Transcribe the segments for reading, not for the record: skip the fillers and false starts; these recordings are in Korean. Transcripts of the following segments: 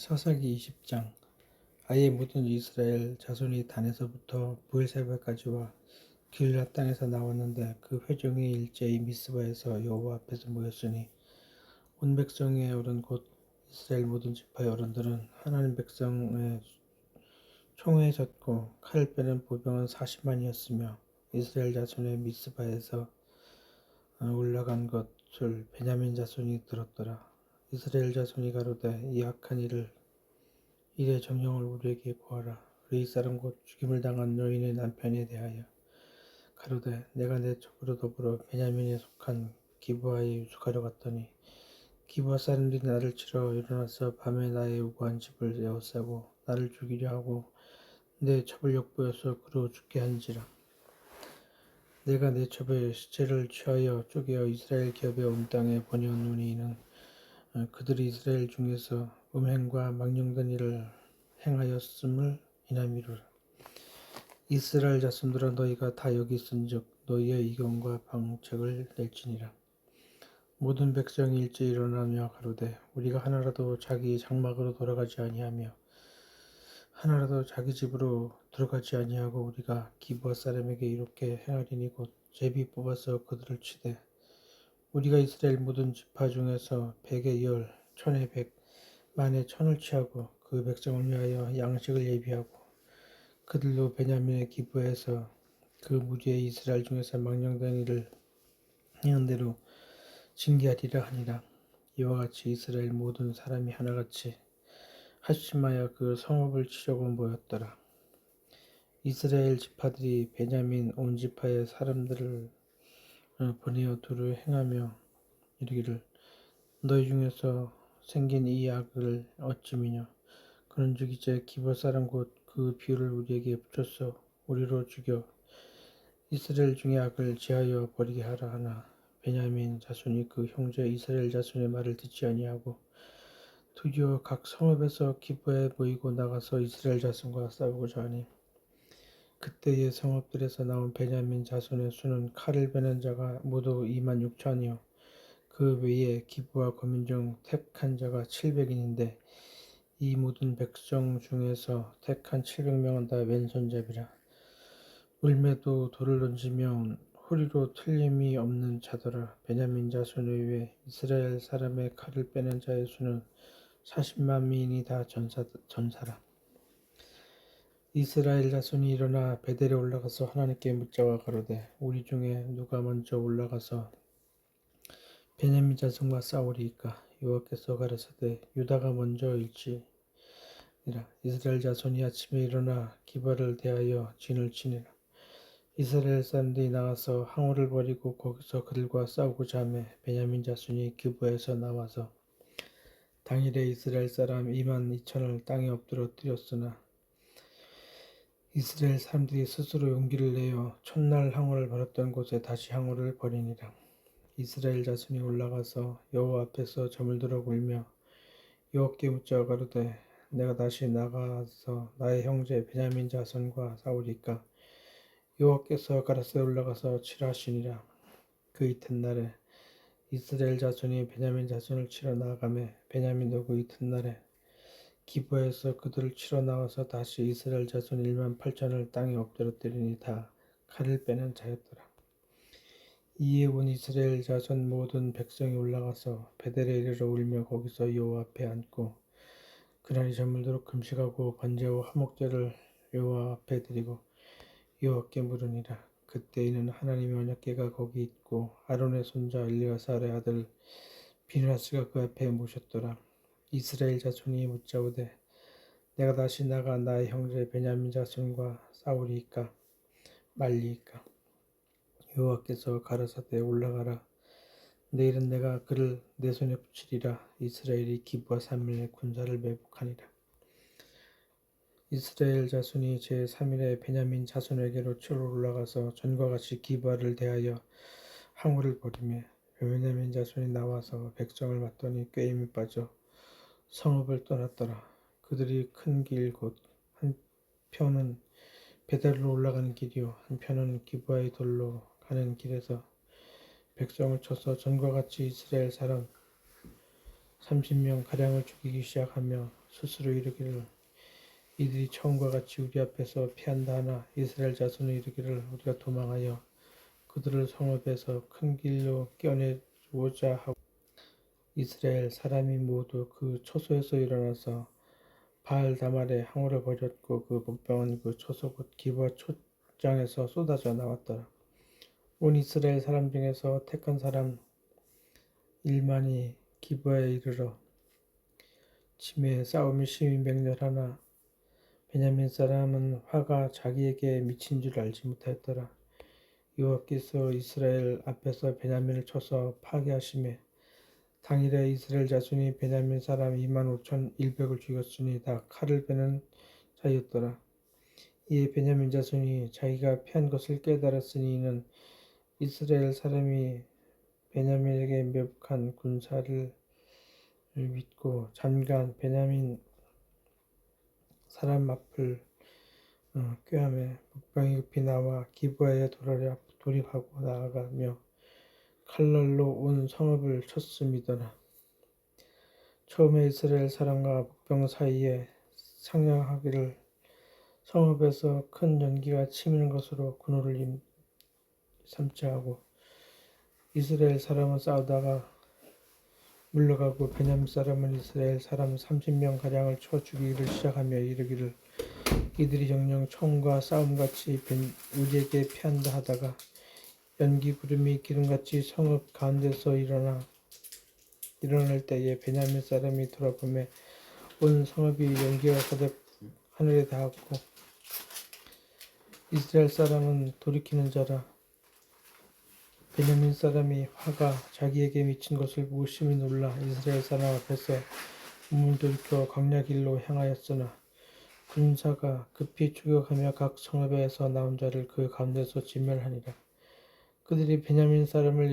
사사기 20장. 아예 모든 이스라엘 자손이 단에서부터 브엘세바까지와 길앗 땅에서 나왔는데 그 회중이 일제히 미스바에서 여호와 앞에서 모였으니 온 백성의 어른 곧 이스라엘 모든 지파의 어른들은 하나님 백성의 총회에 섰고 칼을 빼는 보병은 40만이었으며 이스라엘 자손의 미스바에서 올라간 것을 베냐민 자손이 들었더라. 이스라엘 자손이 가로되 이 악한 일의 정령을 우리에게 고하라. 우리 사람 곧 죽임을 당한 여인의 남편에 대하여 가로되 내가 내 족으로 더불어 베냐민에 속한 기브아에 유숙하려 갔더니 기브아 사람들이 나를 치러 일어나서 밤에 나의 우거한 집을 에워싸고 나를 죽이려 하고 내 첩을 역부여서 그로 죽게 한지라. 내가 내 첩의 시체를 취하여 쪼개어 이스라엘 기업에 온 땅에 보내었노니 이는 그들이 이스라엘 중에서 음행과 망령된 일을 행하였음을 인함이로라. 이스라엘 자손들아 너희가 다 여기 있은즉 너희의 이견과 방책을 낼지니라. 모든 백성이 일제히 일어나며 가로되 우리가 하나라도 자기 장막으로 돌아가지 아니하며 하나라도 자기 집으로 들어가지 아니하고 우리가 기브아 사람에게 이렇게 행하리니 곧 제비 뽑아서 그들을 치되 우리가 이스라엘 모든 지파 중에서 100에 10, 1000에 100, 만에 1000을 취하고 그 백성을 위하여 양식을 예비하고 그들도 베냐민의 기브에서 그 무리의 이스라엘 중에서 망령된 일을 행한 대로 징계하리라 하니라. 이와 같이 이스라엘 모든 사람이 하나같이 합심하여 그 성읍을 치려고 모였더라. 이스라엘 지파들이 베냐민 온 지파의 사람들을 보내어 두루 행하며 이르기를 너희 중에서 생긴 이 악을 어찌미뇨. 그런즉 이제 기브아 사람 곧 그 비유를 우리에게 붙여서 우리로 죽여 이스라엘 중의 악을 제하여 버리게 하라 하나 베냐민 자손이 그 형제 이스라엘 자손의 말을 듣지 아니하고 드디어 각 성읍에서 기브아에 모이고 나가서 이스라엘 자손과 싸우고자 하니 그때의 성읍들에서 나온 베냐민 자손의 수는 칼을 베는 자가 모두 26,000이요 그 외에 기브아 거민 중 택한 자가 700인인데 이 모든 백성 중에서 택한 700명은 다 왼손잡이라. 울매도 돌을 던지면 호리로 틀림이 없는 자더라. 베냐민 자손 외에 이스라엘 사람의 칼을 빼는 자의 수는 40만 미인이 다 전사라. 이스라엘 자손이 일어나 베델에 올라가서 하나님께 묻자와 가로되 우리 중에 누가 먼저 올라가서 베냐민 자손과 싸우리이까. 여호와께서 가라사대 유다가 먼저일지니라. 이스라엘 자손이 아침에 일어나 기브아를 대하여 진을 치니라. 이스라엘 사람들이 나가서 항우를 버리고 거기서 그들과 싸우고자 하매 베냐민 자손이 기브아에서 나와서 당일에 이스라엘 사람 22,000을 땅에 엎드러뜨렸으나 이스라엘 사람들이 스스로 용기를 내어 첫날 항우를 벌였던 곳에 다시 항우를 벌이니라. 이스라엘 자손이 올라가서 여호와 앞에서 점을 들어 울며 여호와께 묻자 가로되 내가 다시 나가서 나의 형제 베냐민 자손과 싸우리까. 여호와께서 가라사대 올라가서 치라 하시니라. 그 이튿날에 이스라엘 자손이 베냐민 자손을 치러 나아가매 베냐민도 그 이튿날에 기브아에서 그들을 치러 나와서 다시 이스라엘 자손 18,000을 땅에 엎드러뜨리니 다 칼을 빼는 자였더라. 이에 온 이스라엘 자손 모든 백성이 올라가서 베델에 이르러 울며 거기서 여호와 앞에 앉고 그날이 저물도록 금식하고 번제와 화목제를 여호와 앞에 드리고 여호와께 물으니라. 그때에는 하나님의 언약궤가 거기 있고 아론의 손자 엘리아살의 아들 비느하스가 그 앞에 모셨더라. 이스라엘 자손이 묻자오되 내가 다시 나가 나의 형제 베냐민 자손과 싸우리이까 말리이까. 여호와께서 가라사대 올라가라. 내일은 내가 그를 내 손에 붙이리라. 이스라엘이 기브아 3일에 군사를 매복하니라. 이스라엘 자손이 제3일에 베냐민 자손에게로 치러 올라가서 전과 같이 기브아를 대하여 항우를 벌이매 베냐민 자손이 나와서 백성을 맞더니 꾀임이 빠져 성읍을 떠났더라. 그들이 큰 길 곧 한편은 베델로 올라가는 길이요 한편은 기브아의 돌로 가는 길에서 백성을 쳐서 전과 같이 이스라엘 사람 30명 가량을 죽이기 시작하며 스스로 이르기를 이들이 처음과 같이 우리 앞에서 피한다 하나 이스라엘 자손은 이르기를 우리가 도망하여 그들을 성읍에서 큰 길로 껴내고자 하고 이스라엘 사람이 모두 그 초소에서 일어나서 바알 다말의 항우를 벌였고 그 복병은 그 초소 곧 기브아 촌장에서 쏟아져 나왔더라. 온 이스라엘 사람 중에서 택한 사람 1만이 기브아에 이르러 침에 싸움이 심히 맹렬하나 베냐민 사람은 화가 자기에게 미친 줄 알지 못하였더라. 여호와께서 이스라엘 앞에서 베냐민을 쳐서 파괴하시매 당일에 이스라엘 자손이 베냐민 사람 25,100을 죽였으니 다 칼을 베는 자였더라. 이에 베냐민 자손이 자기가 패한 것을 깨달았으니 이는 이스라엘 사람이 베냐민에게 매복한 군사를 믿고 잠깐 베냐민 사람 앞을 꾀하며 북방이 급히 나와 기브아에 돌입하고 나아가며 칼날로 온 성읍을 쳤음이더라. 처음에 이스라엘 사람과 북방 사이에 상냥하기를 성읍에서 큰 연기가 치미는 것으로 군호를 삼지 하고 이스라엘 사람은 싸우다가 물러가고 베냐민 사람은 이스라엘 사람 30명 가량을 쳐 죽이기를 시작하며 이르기를 이들이 정녕 처음과 싸움같이 우리에게 패한다 하다가 연기 구름이 기름같이 성읍 가운데서 일어날 때에 베냐민 사람이 돌아보매 온 성읍이 연기가 가득 하늘에 닿았고 이스라엘 사람은 돌이키는 자라 베냐민 사람이 화가 자기에게 미친 것을 보고 심히 놀라 이스라엘 사람 앞에서 몸을 돌이켜 광야 길로 향하였으나 군사가 급히 추격하며 각 성읍에서 나온 자를 그 가운데서 진멸하니라. 그들이 베냐민 사람을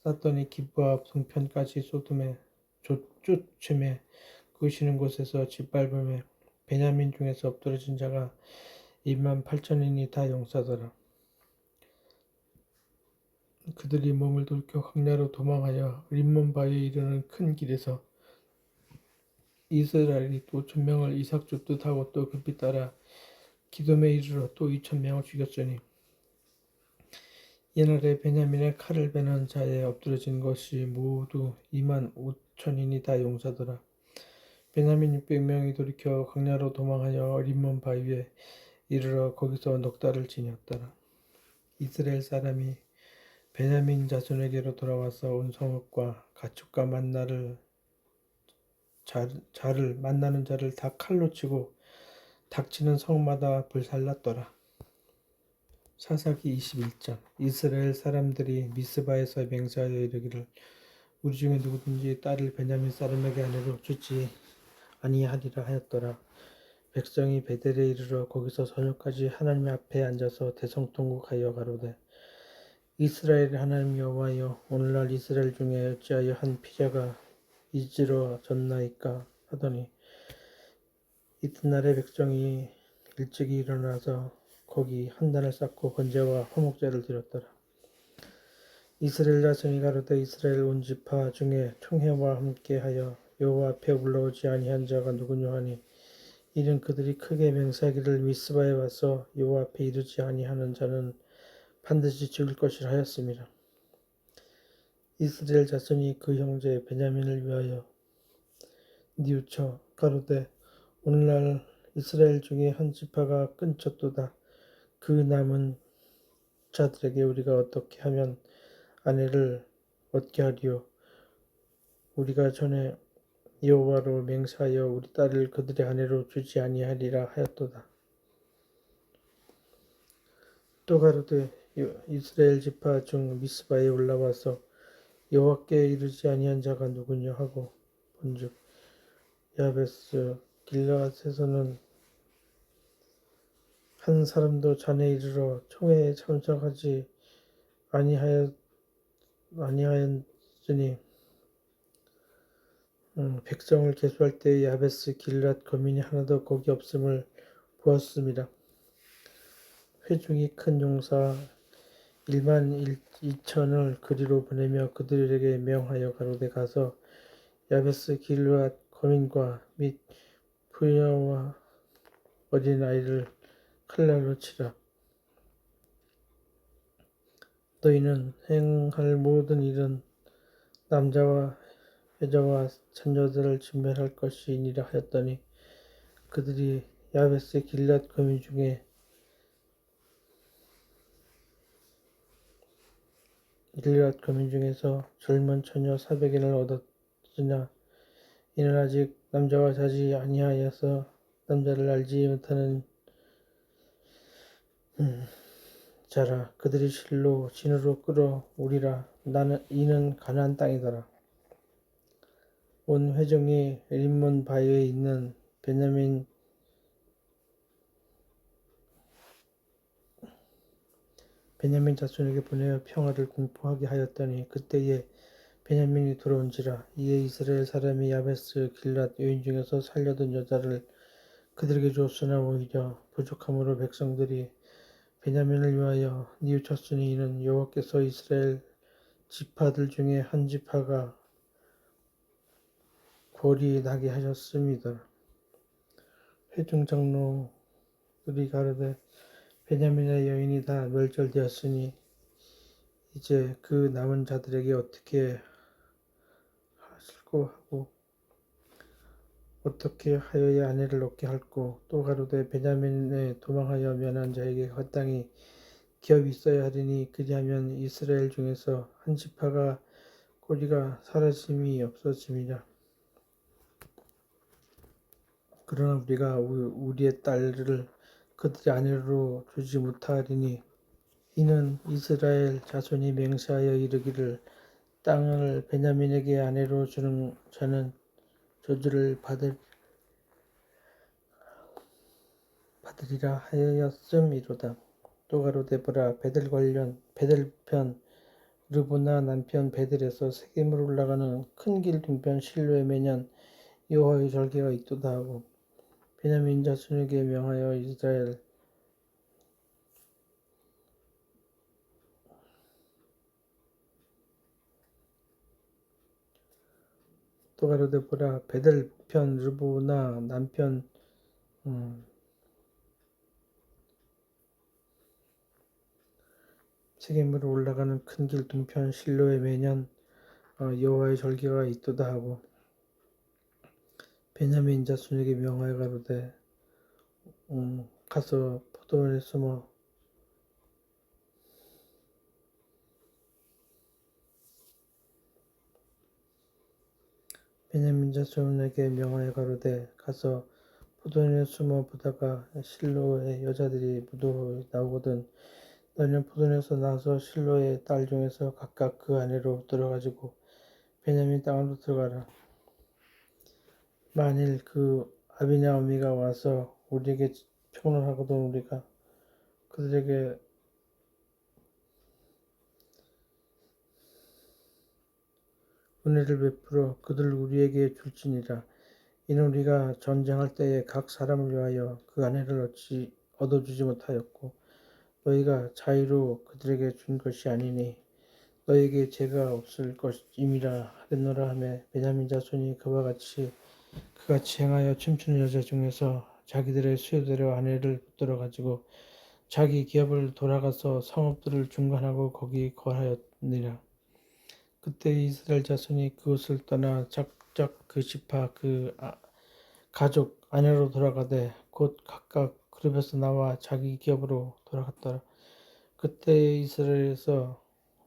쌌더니 기브아 동편까지 쫓음에 그 쉬는 곳에서 짓밟음에 베냐민 중에서 엎드러진 자가 28,000인이 다 용사더라. 그들이 몸을 돌이켜 광야로 도망하여 림몬 바위에 이르는 큰 길에서 이스라엘이 또 1,000명을 이삭 쫓듯 하고 또 급히 따라 기돔에 이르러 또 2,000명을 죽였으니 옛날에 베냐민의 칼을 베는 자에 엎드러진 것이 모두 25,000인이 다 용사더라. 베냐민 600명이 돌이켜 광야로 도망하여 림몬 바위에 이르러 거기서 넉 달을 지녔더라. 이스라엘 사람이 베냐민 자손에게로 돌아와서 온 성읍과 가축과 만나는 자를 다 칼로 치고 닥치는 성마다 불살랐더라. 사사기 21장 이스라엘 사람들이 미스바에서 맹세하여 이르기를 우리 중에 누구든지 딸을 베냐민 사람에게 아내로 주지 아니하리라 하였더라. 백성이 베델에 이르러 거기서 저녁까지 하나님 앞에 앉아서 대성통곡하여 가로되 이스라엘의 하나님 여호와여 오늘날 이스라엘 중에 어찌하여 한 피자가 이지러졌나이까 하더니 이튿날에 백성이 일찍이 일어나서 거기 한단을 쌓고 번제와 화목제를 드렸더라. 이스라엘 자손이 가로되 이스라엘 온 지파 중에 총회와 함께하여 여호와 앞에 올라오지 아니한 자가 누구냐 하니 이는 그들이 크게 맹세하기를 미스바에 와서 여호와 앞에 이르지 아니하는 자는 반드시 죽을 것이라 하였습니다. 이스라엘 자손이 그 형제 베냐민을 위하여 뉘우쳐 가로되 오늘날 이스라엘 중에 한 지파가 끊쳤도다. 그 남은 자들에게 우리가 어떻게 하면 아내를 얻게 하리요. 우리가 전에 여호와로 맹세하여 우리 딸을 그들의 아내로 주지 아니하리라 하였도다. 또 가로되 이스라엘 지파 중 미스바에 올라와서 여호와께 이르지 아니한 자가 누구냐 하고 본즉 야베스 길르앗에서는 한 사람도 잔에 이르러 총회에 참석하지 아니하였으니 백성을 계수할 때에 야베스 길르앗 거민이 하나도 거기 없음을 보았습니다. 회중이 큰 용사 12,000을 그리로 보내며 그들에게 명하여 가로되 가서 야베스 길르앗 거민과 및 부녀와 어린 아이를 칼날로 치라. 너희는 행할 모든 일은 남자와 여자와 자녀들을 진멸할 것이니라 하였더니 그들이 야베스 길앗 거민 중에서 젊은 처녀 400인을 얻었으나 이는 아직 남자와 자지 아니하여서 남자를 알지 못하는 자라. 그들이 실로 진으로 끌어오리라. 이는 가나안 땅이더라. 온 회중이 림몬 바위에 있는 베냐민 자손에게 보내어 평화를 공포하게 하였더니 그때에 베냐민이 돌아온지라. 이에 이스라엘 사람이 야베스 길랏 여인 중에서 살려둔 여자를 그들에게 주었으나 오히려 부족함으로 백성들이 베냐민을 위하여 뉘우쳤으니 이는 여호와께서 이스라엘 지파들 중에 한 지파가 골이 나게 하셨음이더라. 회중 장로들이 가로되 베냐민의 여인이 다 멸절되었으니 이제 그 남은 자들에게 어떻게 하실고 하고 어떻게 하여야 아내를 얻게 할꼬. 또 가로되 베냐민에 도망하여 면한 자에게 그 땅이 기업이 있어야 하리니 그리하면 이스라엘 중에서 한 지파가 꼬리가 사라짐이 없어짐이라. 그러나 우리가 우리의 딸을 그들의 아내로 주지 못하리니 이는 이스라엘 자손이 맹세하여 이르기를 땅을 베냐민에게 아내로 주는 자는 저주를 받으리라 하였음이로다. 또 가로되 보라 베델편 르보나 남편 베델에서 세겜으로 올라가는 큰 길 동편 실로에 매년 여호와의 절기가 있도다 하고 베냐민 자손에게 명하여 이스라엘 또 가로되 보라 베델편 르보나 남편 세겜으로 올라가는 큰 길 동편 실로에 매년 여호와의 절기가 있도다 하고 베냐민 자손에게 명하여 가로되 가서 포도원에 숨어 베냐민 자손에게 명하여 가로되 가서 포도원에 숨어 보다가 실로의 여자들이 모두 나오거든 너희는 포도원에서 나와서 실로의 딸 중에서 각각 그 아내로 들어가지고 베냐민 땅으로 들어가라. 만일 그 아비나오미가 와서 우리에게 평론하거든 우리가 그들에게 은혜를 베풀어 그들 우리에게 줄지니라. 이는 우리가 전쟁할 때에 각 사람을 위하여 그 아내를 얻어주지 못하였고 너희가 자유로 그들에게 준 것이 아니니 너희에게 죄가 없을 것임이라 하겠노라 하며 베냐민 자손이 그같이 행하여 춤추는 여자 중에서 자기들의 수요대로 아내를 붙들어 가지고 자기 기업을 돌아가서 성읍들을 중간하고 거기 거하였느니라. 그때 이스라엘 자손이 그곳을 떠나 각각 그 지파 그 가족 아내로 돌아가되 곧 각각 그룹에서 나와 자기 기업으로 돌아갔더라. 그때 이스라엘에서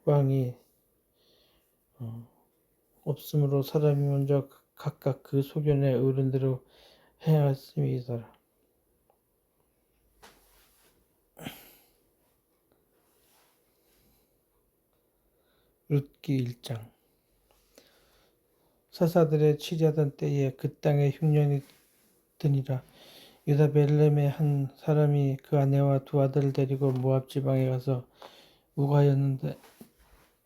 왕이 없으므로 사람이 먼저 각각 그 소견의 어른대로 행하였음이더라. 룻기 1장. 사사들의 치리하던 때에 그 땅에 흉년이 드니라. 유다 베들레헴의 한 사람이 그 아내와 두 아들을 데리고 모압 지방에 가서 우거하였는데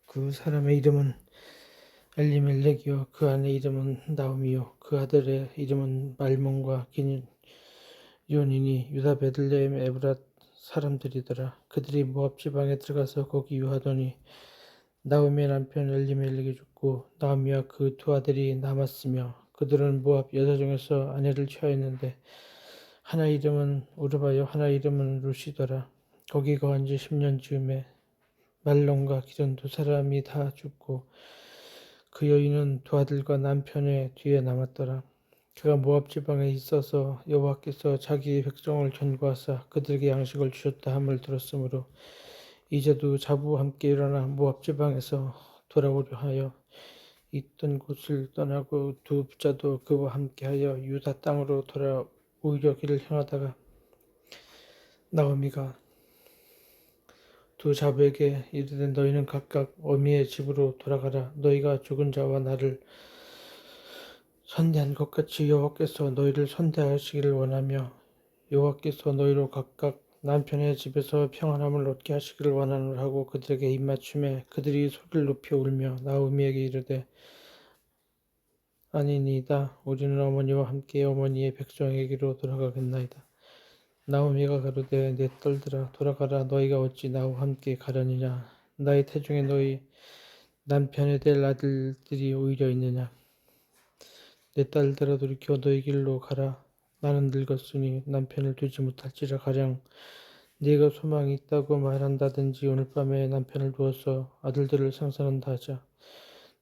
그 사람의 이름은 엘리멜렉이요 그 아내 이름은 나오미요 그 아들의 이름은 말몬과 기럯이니 유다 베들레헴 에브랏 사람들이더라. 그들이 모압 지방에 들어가서 거기 유하더니 나오미의 남편 엘리멜렉이 죽고 죽고 나오미와 그 두 아들이 남았으며 그들은 모압 여자 중에서 아내를 취하였는데 하나 이름은 우르바요 하나 이름은 루시더라. 거기 거한 지 10년 즈음에 말론과 기른 두 사람이 다 죽고 그 여인은 두 아들과 남편의 뒤에 남았더라. 그가 모압 지방에 있어서 여호와께서 자기 백성을 견고하사 그들에게 양식을 주셨다 함을 들었으므로 이제도 자부와 함께 일어나 모압 지방에서 돌아오려 하여 있던 곳을 떠나고 두 부자도 그와 함께하여 유다 땅으로 돌아오려 길을 향하다가 나오미가 두 자부에게 이르되 너희는 각각 어미의 집으로 돌아가라. 너희가 죽은 자와 나를 선대한 것 같이 여호와께서 너희를 선대하시기를 원하며 여호와께서 너희로 각각 남편의 집에서 평안함을 얻게 하시기를 원하노라 하고 그들에게 입맞춤에 그들이 소리를 높여 울며 나오미에게 이르되 아니니이다. 우리는 어머니와 함께 어머니의 백성에게로 돌아가겠나이다. 나오미가 가로되 내 딸들아 돌아가라. 너희가 어찌 나와 함께 가려느냐. 나의 태중에 너희 남편에 될 아들들이 오히려 있느냐. 내 딸들아 돌이켜 너희 길로 가라. 나는 늙었으니 남편을 두지 못할지라. 가령 네가 소망이 있다고 말한다든지 오늘 밤에 남편을 두어서 아들들을 생산한다 하자.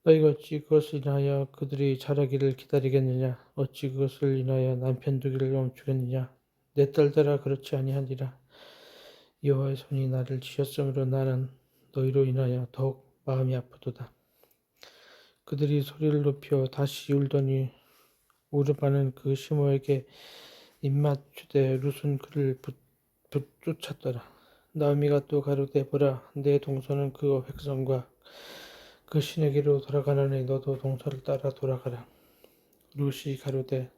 너희가 어찌 그것을 인하여 그들이 자라기를 기다리겠느냐. 어찌 그것을 인하여 남편 두기를 멈추겠느냐. 내 딸들아 그렇지 아니하니라. 여호와의 손이 나를 치셨으므로 나는 너희로 인하여 더욱 마음이 아프도다. 그들이 소리를 높여 다시 울더니 우르바는 그 시모에게 입맞추되 룻은 그를 쫓았더라. 나오미가 또 가로되 보라 내 동서는 그 백성과 그 신에게로 돌아가느니 너도 동서를 따라 돌아가라. 룻이 가로되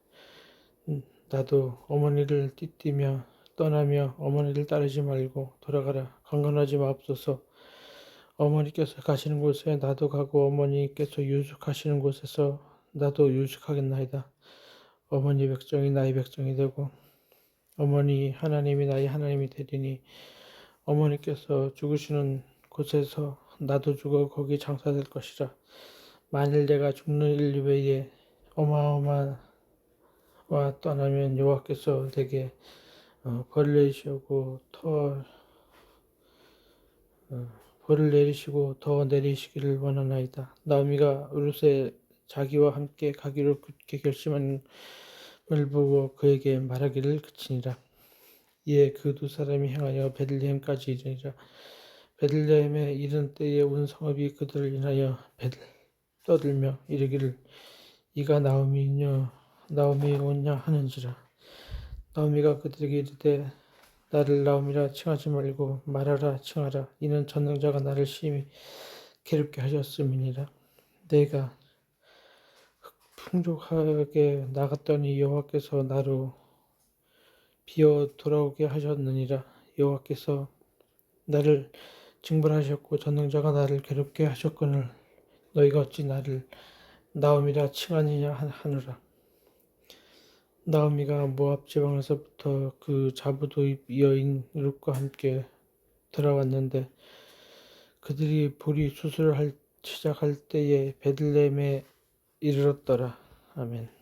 나도 어머니를 띠띠며 떠나며 어머니를 따르지 말고 돌아가라. 강건하지 마옵소서. 어머니께서 가시는 곳에 나도 가고 어머니께서 유숙하시는 곳에서 나도 유숙하겠나이다. 어머니 백성이 나의 백성이 되고 어머니 하나님이 나의 하나님이 되리니 어머니께서 죽으시는 곳에서 나도 죽어 거기 장사될 것이라. 만일 내가 죽는 일 외에 어마어마와 떠나면 여호와께서 내게 벌을 내리시고 더 내리시기를 원하나이다. 나오미가 룻의 자기와 함께 가기로 굳게 결심한 을 보고 그에게 말하기를 그치니라. 이에 그 두 사람이 행하여 베들레헴까지 이르니라. 베들레헴에 이른 때에 온 성읍이 그들을 인하여 떠들며 이르기를 이가 나오미 오냐 하는지라. 나오미가 그들에게 이르되 나를 나오미라 칭하지 말고 말하라 칭하라. 이는 전능자가 나를 심히 괴롭게 하셨음이니라. 내가 풍족하게 나갔더니 여호와께서 나로 비어 돌아오게 하셨느니라. 여호와께서 나를 징벌하셨고 전능자가 나를 괴롭게 하셨거늘 너희가 어찌 나를 나오미라 칭하느냐 하노라. 나오미가 모압 지방에서부터 그 자부도입 여인 룻과 함께 돌아왔는데 그들이 보리 수술을 시작할 때에 베들레헴에 이르렀더라. 아멘.